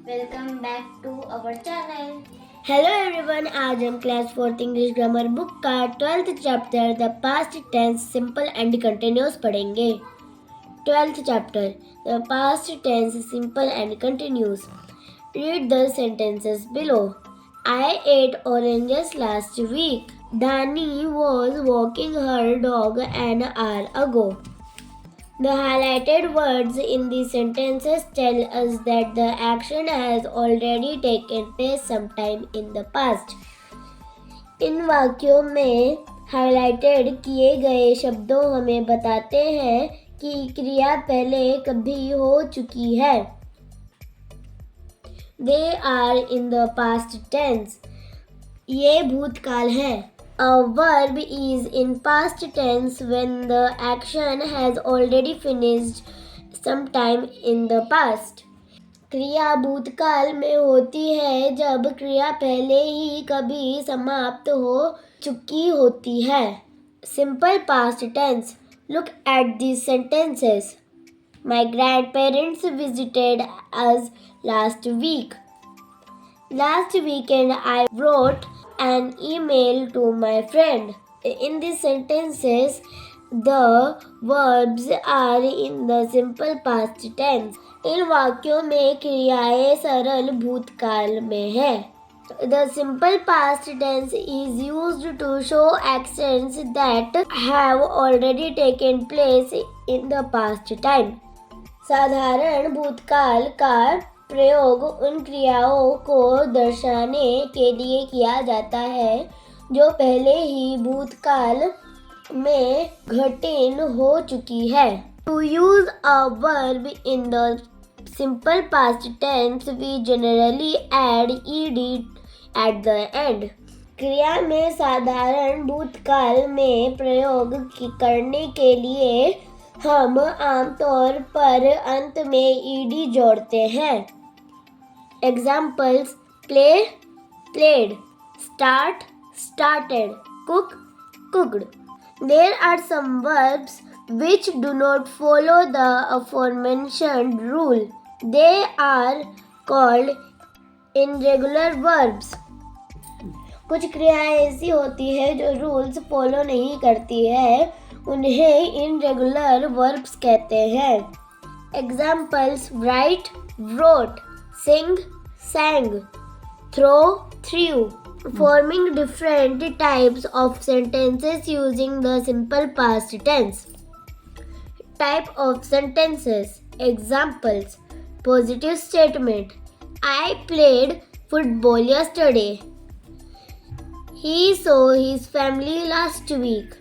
Welcome back to our channel. Hello everyone, आज हम class 4th English grammar book का 12th chapter the past tense simple and continuous पढ़ेंगे। 12th chapter the past tense simple and continuous. Read the sentences below. I ate oranges last week. Dani was walking her dog an hour ago. The highlighted words in these sentences tell us that the action has already taken place sometime in the past. इन वाक्यों में highlighted किए गए शब्दों हमें बताते हैं कि क्रिया पहले कभी हो चुकी है। They are in the past tense. ये भूतकाल है। A verb is in past tense when the action has already finished sometime in the past. क्रिया भूतकाल में होती है जब क्रिया पहले ही कभी समाप्त हो चुकी होती है। Simple past tense. Look at these sentences. My grandparents visited us last week. Last weekend I wrote an email to my friend. In these sentences, the verbs are in the simple past tense. इन वाक्यों में क्रियाएं सरल भूतकाल में है। The simple past tense is used to show actions that have already taken place in the past time. साधारण भूतकाल का प्रयोग उन क्रियाओं को दर्शाने के लिए किया जाता है जो पहले ही भूतकाल में घटित हो चुकी है। To use a verb in the simple past tense, we generally add ed at the end. क्रिया में साधारण भूतकाल में प्रयोग करने के लिए हम आमतौर पर अंत में ed जोड़ते हैं। Examples: play, played, start, started, cook, cooked. There are some verbs which do not follow the aforementioned rule. They are called irregular verbs. कुछ क्रियाएं ऐसी होती है जो रूल्स फॉलो नहीं करती है, उन्हें इनरेगुलर वर्ब्स कहते हैं। Examples: write, wrote, sing, sang, throw, threw. Forming different types of sentences using the simple past tense. Type of sentences. Examples: positive statement. I played football yesterday. He saw his family last week.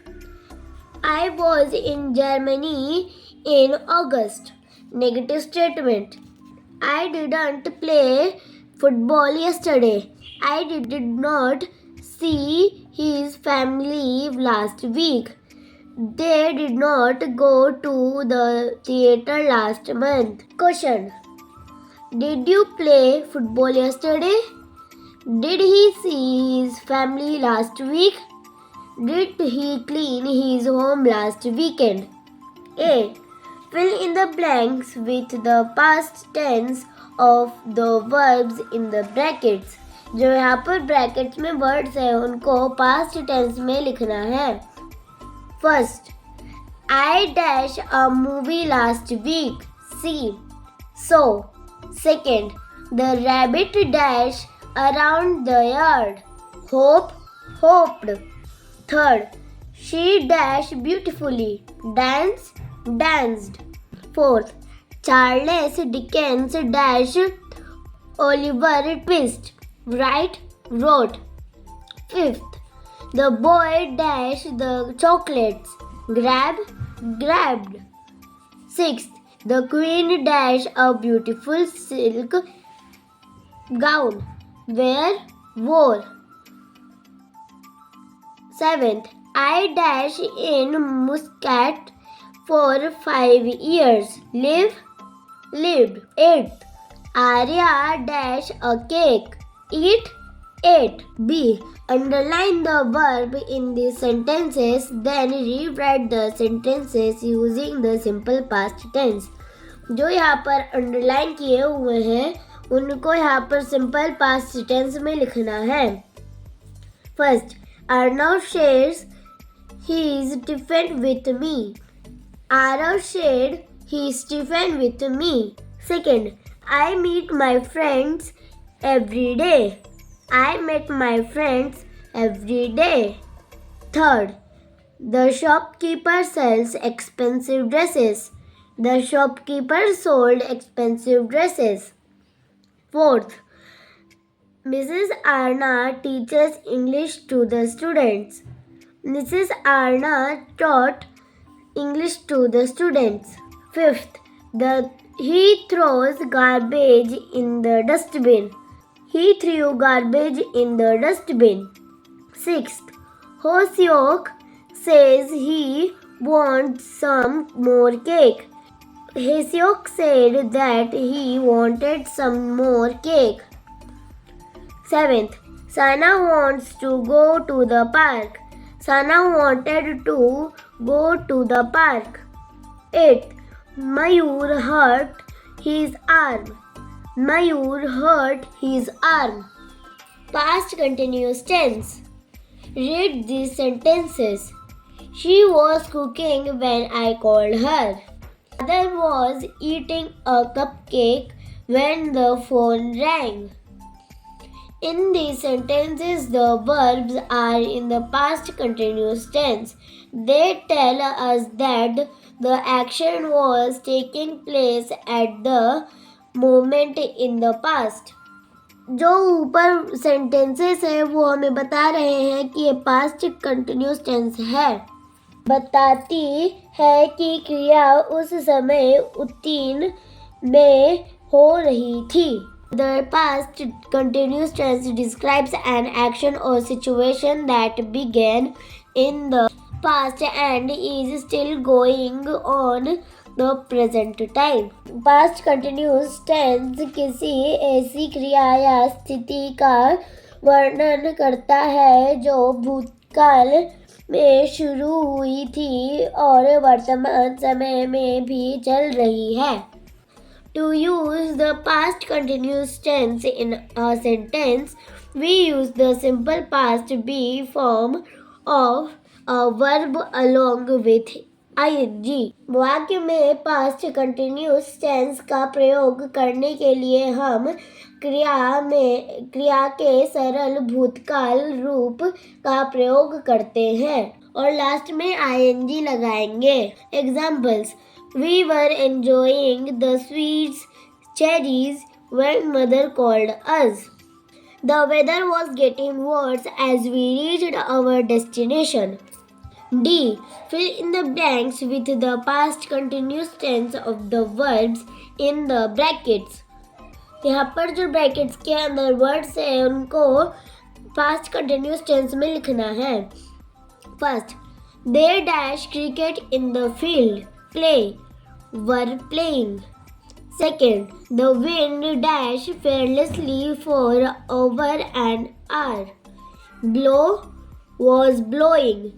I was in Germany in August. Negative statement. I didn't play football yesterday. I did not see his family last week. They did not go to the theater last month. Question: did you play football yesterday? Did he see his family last week? Did he clean his home last weekend? A. Fill in the blanks with the past tense of the verbs in the brackets. जो यहाँ पर brackets में words है उनको past tense में लिखना है। First, I dash a movie last week. C. So. Second, the rabbit dash around the yard. Hope, hoped. Third, she dashed beautifully. Dance, danced. Fourth, Charles Dickens dashed Oliver Twist. Write, wrote. Fifth, the boy dashed the chocolates. Grab, grabbed. Sixth, the queen dashed a beautiful silk gown. Wear, wore. Seventh, I dash in Muscat for 5 years. Live, lived. Eighth, Arya dash a cake. Eat, ate. B. Underline the verb in these sentences, then rewrite the sentences using the simple past tense. जो यहाँ पर underline किए हुए हैं उनको यहाँ पर simple past tense में लिखना है। First, Arnav shares his tiffin with me. Arav shared his tiffin with me. Second, I meet my friends every day. I met my friends every day. Third, the shopkeeper sells expensive dresses. The shopkeeper sold expensive dresses. Fourth, Mrs. Arna teaches English to the students. Mrs. Arna taught English to the students. Fifth, he throws garbage in the dustbin. He threw garbage in the dustbin. Sixth, Hoseok says he wants some more cake. Hoseok said that he wanted some more cake. Seventh, Sana wants to go to the park. Sana wanted to go to the park. 8th, Mayur hurt his arm. Mayur hurt his arm. Past continuous tense. Read these sentences. She was cooking when I called her. Mother was eating a cupcake when the phone rang. In these sentences, the verbs are in the past continuous tense. They tell us that the action was taking place at the moment in the past. जो ऊपर sentences है वो हमें बता रहे हैं कि ये पास्ट कंटिन्यूस टेंस है। बताती है कि क्रिया उस समय उत्तीर्ण में हो रही थी। The past continuous tense describes an action or situation that began in the past and is still going on the present time. Past continuous tense किसी ऐसी क्रिया या स्थिति का वर्णन करता है जो भूतकाल में शुरू हुई थी और वर्तमान समय में भी चल रही है। To use the past continuous tense in a sentence, we use the simple past be form of a verb along with ing. वाक्य में past continuous tense का प्रयोग करने के लिए हम क्रिया के सरल भूतकाल रूप का प्रयोग करते हैं और लास्ट में ing लगाएंगे। Examples: We were enjoying the sweet cherries when mother called us. The weather was getting worse as we reached our destination. D. Fill in the blanks with the past continuous tense of the verbs in the brackets. यहाँ पर जो brackets के अंदर words हैं उनको past continuous tense में लिखना है। First, they dash cricket in the field. Play. Were playing. Second, the wind dashed fearlessly for over an hour. Blow was blowing.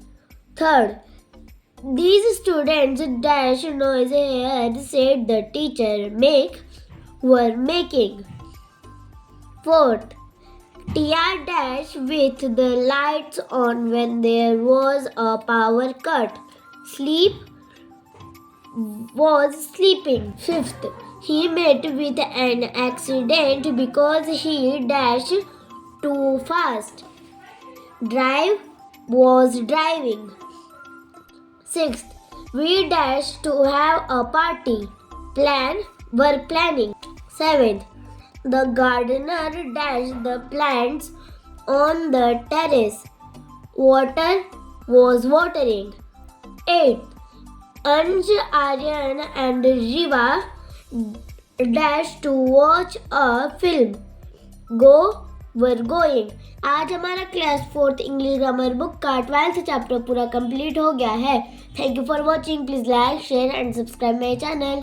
Third, these students dash noise here, said the teacher. Make were making. Fourth, Tia dashed with the lights on when there was a power cut. Sleep was sleeping. Fifth, he met with an accident because he dashed too fast. Drive was driving. Sixth, we dashed to have a party. Plan were planning. Seventh, the gardener dashed the plants on the terrace. Water was watering. Eighth, Anj, Aryan and Riva dash to watch a film. Go were going. आज हमारा class 4th English grammar book का 12th chapter पूरा complete हो गया है। Thank you for watching. Please like, share and subscribe my channel.